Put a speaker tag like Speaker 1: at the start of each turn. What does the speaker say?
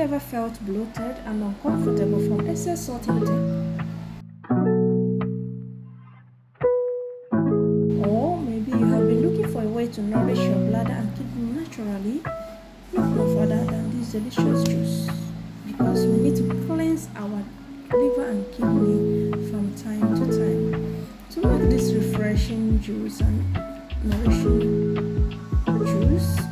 Speaker 1: ever felt bloated and uncomfortable from excess salt intake? Or maybe you have been looking for a way to nourish your bladder and kidney naturally? Look no further than this delicious juice, because we need to cleanse our liver and kidney from time to time. To make this refreshing juice and nourishing juice,